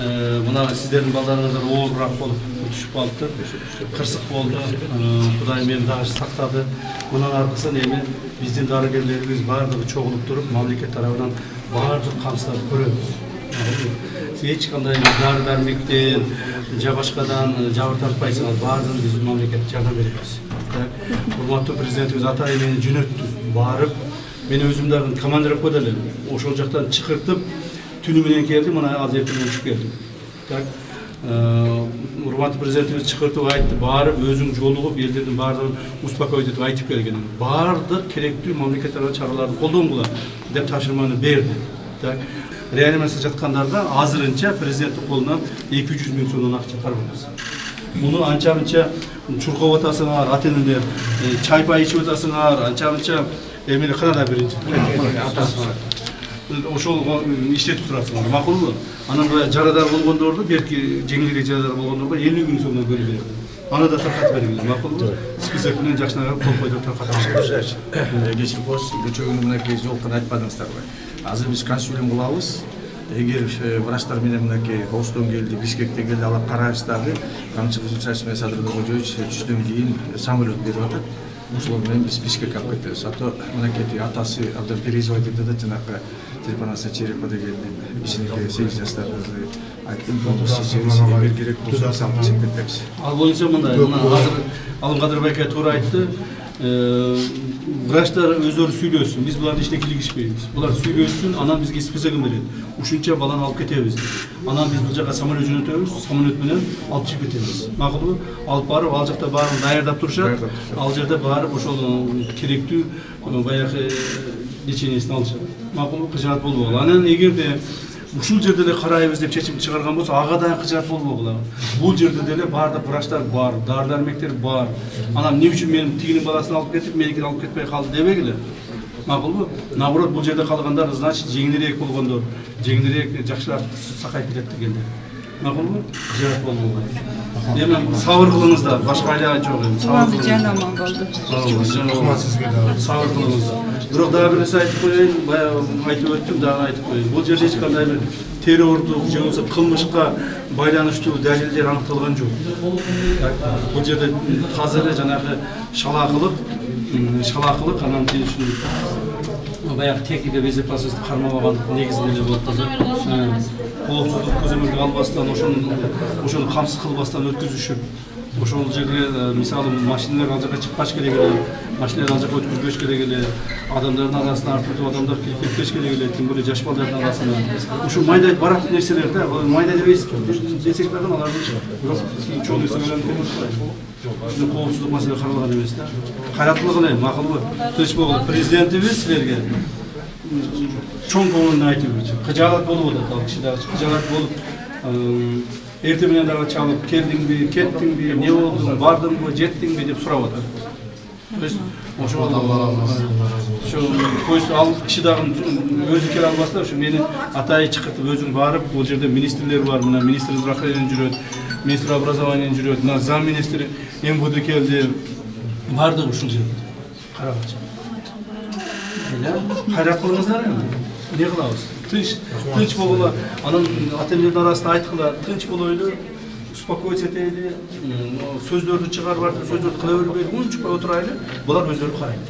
мына сіздердің балдарыңыздар оғырырақ болып түшіп қалыпты, қырсық болды. Құдай мені дагы сақтады. Мұнан арқасын эми биздин дарыгерлерибиз бардыгы чогулуп туруп, мамлекет тарабынан бардык камсыздарды көрөбүз. Эч кандай дары-дармектен, же башкадан жабыр тартпайсыңар, бардыгын биз мамлекет жардам беребиз. Урматтуу президентибиз Атайын мени жөнөттү, барып, мен өзүм дагы командировка элем. Ошол жактан чакыртып, түнү менен келдим, мына азыр эртең учуп келдим. Урматтуу президентибиз чакыртып айтты, барып өзүң жолугуп, элдердин бардыгын успокоить этип айтып келген. Бардык керектүү мамлекеттик чараларды колдонгула деп тапшырманы берди. Реанимацияда жаткандарда азырынча президенттин колунан 200 миң сомдон акча каралды. Муну анча-мынча чуркап атасыңар, ата-энелер, чай-пай ичип атасыңар, анча-мынча эмне канада биринчи атасыңар. Ошол иштетип турасыңар, макулбу? Анан жарадар болгондорду, берки жеңилирээк жарадар болгондорго 50 миң сомдон бөлүп берди. Аны да таркатып бергиле, макулбу? Список менен жакшыраак кол койдуп таркатып. Кечки пост көчөгүнүн мынакей жолкун айтпадыңыздарбы? Азыр биз консилиум кылабыз. Эгер врачтар менен мынакей Остон келди, Бишкектен келди, алып карайбыз дагы. Камчы Кызылчач менен Садыр Кожоевич түштөн кийин самолет берип атат. Ошол менен биз Бишкекке алып кетебиз. Ато мынакей атасы абдан переживать этет да, жанагы Телпанаса Черепа деген ичинде 8 жаштагы айттым, бир керек болсо салып чыгып кетебиз. Ал боюнча мындай, азыр Алым Кадырбайке туура айтты. Врачтар өздөрү сүйлөсүн, биз буларды иште киргизбейбиз. Булар сүйлөсүн, анан бизге списогун берет. Ушунча баланы алып кетебиз. Анан биз бул жака самолет жөнөтөбүз, самолет менен алып чыгып кетебиз. Макулбу? Алып барып, ал жакта баарын даярдап турушат. Ал жерде барып ошол керектүү баягы лечениесин алышат. Макулбу? Кыжаат болбогула. Анан эгерде ушул жерде эле карайбыз деп чечим чыгарган болсо, ага да кыжаат болбогула. Бул жерде деле бардык врачтар бар, дары-дармектер бар. Анан эмне үчүн менин тигинин баласын алып кетип, меникин алып кетпей калды дебегиле. Макулбу? Наоборот, бул жерде калгандар, значит, жеңилирээк болгондор, жеңилирээк жакшыраак сакайып кетет дегендер. Макулбу? Кыжаат болбогула. Эми сабыр кылыңыздар, башка айлаган жок эми. Сабыр жана аман болду. Сабыр кылыңыздар. Бирок дагы бир нерсе айтып коеюн, баягы айтып өттүм, дагы айтып коеюн. Бул жерде эч кандай бир террордук же болбосо кылмышка байланыштуу далилдер аныкталган жок. Бул жерде таза эле жанагы шалаакылык, анан баягы техника безопасности кармабагандык негизинде эле болуп таза. Коопсуздук көзөмөлгө албастан, ошону камсыз кылбастан өткүзүшүп, ошол жерге мисалы машиналар ал жака чыкпаш керек эле, машиналар ал жака өткүзбөш керек эле, адамдардын арасына артыртып адамдар кирип кетпеш керек эле, тим более жаш балдардын арасына. Ушул майдай барат нерселер да, майдай дебейсизби? Десек дагы алардын чоң нерсе менен коопсуздук маселе каралган эмес да. Кайратлык эле, макулбу? Тынч болгула. Президентибиз силерге чоң көңүлүн айтып жүрчү. Кыжаалат болуп атат, ал киши дагы кыжаалат болуп, эртең менен дагы чалып, келдиңби, кеттиңби, эмне болду, бардыңбы, жеттиңби деп сурап атат. Ошол ал киши дагы өзү келе албастан, ушу мени Атай чакыртып өзүң барып, бул жерде министрлер бар, мына министр здравоохранения жүрөт, министр образования жүрөт, мына зам министри МВД келди. Бардык ушул жерде. Карагачы. Кайрат кылыңыздар эми. Не кылабыз? Тынч болгула. Анан ата-энелердин арасында айткыла, тынч болойлу, успокоить этели, сөздөрдү чыгарып, сөздөрдү кыла бербейли, унчукпай отурайлы. Булар өздөрү карайт.